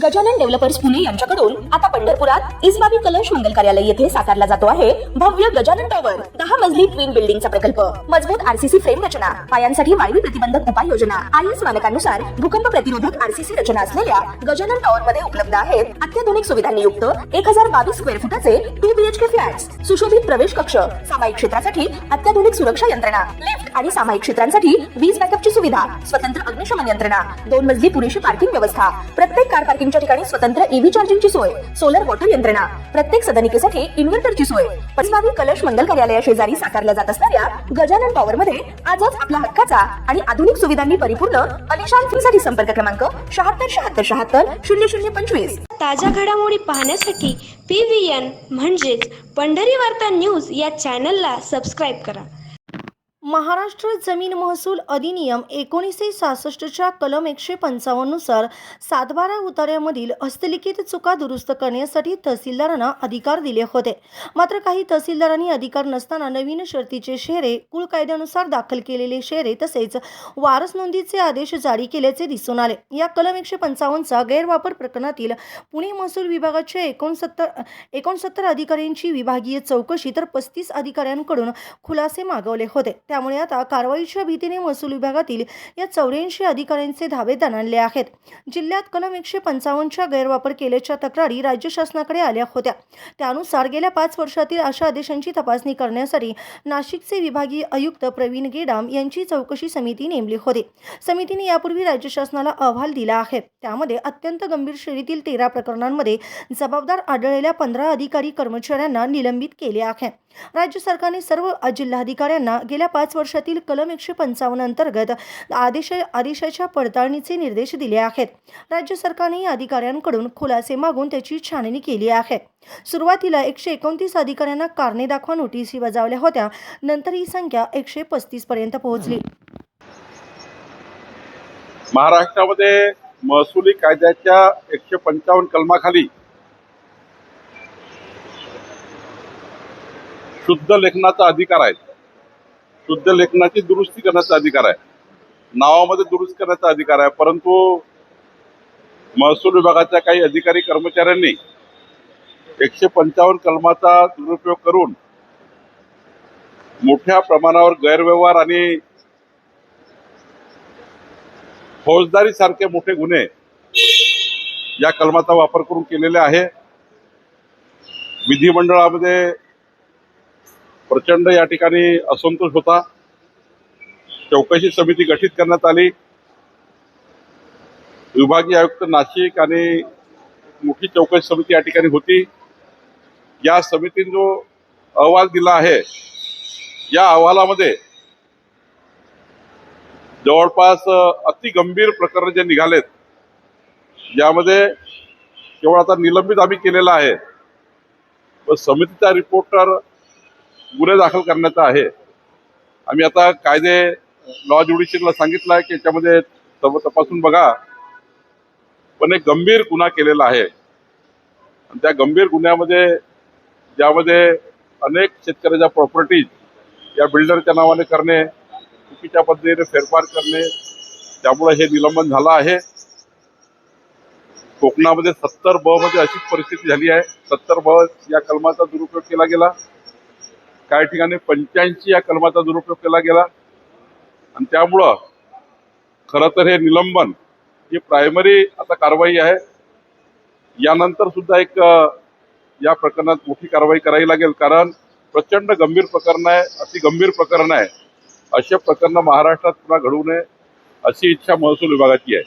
Gajanan developers Pune यांच्याकडून आता पंढरपुरात इसबाबी कलश मंगल कार्यालय येथे साकारला जातो आहे भव्य गजानन टॉवर 10 मजली ट्विन बिल्डिंगचा प्रकल्प। मजबूत आरसीसी फ्रेम रचना, पायांसाठी वायू प्रतिबंधक उपाययोजना, आयएस मानकानुसार भूकंप प्रतिरोधक आरसीसी रचना असलेल्या गजानन टॉवर मध्ये उपलब्ध आहेत अत्याधुनिक सुविधांनी युक्त 1022 स्क्वेअर फुटाचे 2 बीएचके फ्लॅट्स, सुशोभित प्रवेश कक्ष, सामायिक क्षेत्रासाठी अत्याधुनिक सुरक्षा यंत्रणा, लिफ्ट आणि सामायिक क्षेत्रांसाठी वीज बॅकअपची सुविधा, स्वतंत्र अग्निशमन यंत्रणा, 2 मजली पुरेशी पार्किंग व्यवस्था, प्रत्येक कार पार्किंगच्या ठिकाणी स्वतंत्र ईव्ही चार्जिंगची सोय, सोलर वॉटर यंत्रणा, प्रत्येक सदनिकेसाठी इन्व्हर्टरची सोय। इसबाबी कलश मंगल कार्यालया शेजारी साकारल्या जात असणाऱ्या गजानन टॉवर मध्ये आजच आपला हक्काचा आणि आधुनिक सुविधांनी परिपूर्ण अलिशान फ्रीसाठी संपर्क क्रमांक 7677700025। ताज्या घडामोडी पाहण्यासाठी PVN म्हणजेच पंढरी वार्ता न्यूज या चॅनलला सबस्क्राईब करा। महाराष्ट्र जमीन महसूल अधिनियम 1966च्या कलम 155 नुसार 7/12 उतार्यामधील हस्तलिखित चुका दुरुस्त करण्यासाठी तहसीलदारांना अधिकार दिले होते। मात्र काही तहसीलदारांनी अधिकार नसताना नवीन शर्तीचे शेरे, कुळ कायद्यानुसार दाखल केलेले शेरे तसेच वारस नोंदीचे आदेश जारी केल्याचे दिसून आले। या कलम 155चा गैरवापर प्रकरणातील पुणे महसूल विभागाच्या 69 अधिकाऱ्यांची विभागीय चौकशी तर 35 अधिकाऱ्यांकडून खुलासे मागवले होते। त्यामुळे आता कारवाईच्या भीतीने महसूल विभागातील या 84 अधिकाऱ्यांचे धाबे दणाणले आहेत। जिल्ह्यात कलम 155च्या गैरवापर केल्याच्या तक्रारी राज्य शासनाकडे आल्या होत्या। त्यानुसार गेल्या 5 वर्षातील अशा आदेशांची तपासणी करण्यासाठी नाशिकचे विभागीय आयुक्त प्रवीण गेडाम यांची चौकशी समिती नेमली होती। समितीने यापूर्वी राज्य शासनाला अहवाल दिला आहे। त्यामध्ये अत्यंत गंभीर श्रेणीतील 13 प्रकरणांमध्ये जबाबदार आढळलेल्या 15 अधिकारी कर्मचाऱ्यांना निलंबित केले आहे। राज्य सरकारने सर्व जिल्हाधिकाऱ्यांना गेल्या 5 वर्षातील कलम 155 अंतर्गत आदेशाच्या पडताळणीचे निर्देश दिले आहेत। राज्य सरकारने अधिकाऱ्यांकडून खुलासे मागून त्याची छाननी केली आहे। सुरुवातीला 129 अधिकाऱ्यांना कारणे दाखवा नोटीसी बजावल्या होत्या, नंतर ही संख्या 135 पर्यंत पोहोचली। महाराष्ट्रामध्ये महसुली कायद्याच्या 155 कलमाखाली शुद्ध लेखनाचा अधिकार आहे, शुद्ध लेखनाची दुरुस्ती करण्याचा अधिकार आहे, नावामध्ये दुरुस्ती करण्याचा अधिकार आहे। परंतु महसूल विभागाच्या काही अधिकारी कर्मचाऱ्यांनी 155 कलमाचा दुरुपयोग करून मोठ्या प्रमाणावर गैरव्यवहार आणि फौजदारी सारखे मोठे गुन्हे या कलमाचा वापर करून केलेले आहे। विधिमंडळामध्ये प्रचंड या ठिकाणी असंतोष होता। चौकशी समिती गठीत करण्यात आली। विभागीय आयुक्त नाशिक आणि मोठी चौकशी समिती या ठिकाणी होती। या समितीने जो अहवाल दिला आहे, या अहवालामध्ये जवळपास अति गंभीर प्रकरण जे निघालेत, ज्यामध्ये केवळ आता निलंबित आम्ही केलेला आहे, व समितीचा रिपोर्टर गुन्हे दाखल करण्याचा आहे। आम्ही आता कायदे लॉ ज्युडिशियलला सांगितलं आहे की याच्यामध्ये तपासून बघा, पण एक गंभीर गुन्हा केलेला आहे। आणि त्या गंभीर गुन्ह्यामध्ये ज्यामध्ये अनेक शेतकऱ्याच्या प्रॉपर्टीज या बिल्डरच्या नावाने करणे, चुकीच्या पद्धतीने फेरफार करणे, त्यामुळे हे निलंबन झालं आहे। कोकणामध्ये 70B मध्ये अशीच परिस्थिती झाली आहे। 70B या कलमाचा दुरुपयोग केला गेला, काही ठिकाणी 85 या कलमाचा दुरुपयोग केला गेला। आणि त्यामुळं खरं तर हे निलंबन ही प्रायमरी आता कारवाई आहे। यानंतर सुद्धा एक या प्रकरणात मोठी कारवाई करावी लागेल, कारण प्रचंड गंभीर प्रकरण आहे, अति गंभीर प्रकरण आहे। असे प्रकरण महाराष्ट्रात पुन्हा घडू नये अशी इच्छा महसूल विभागाची आहे।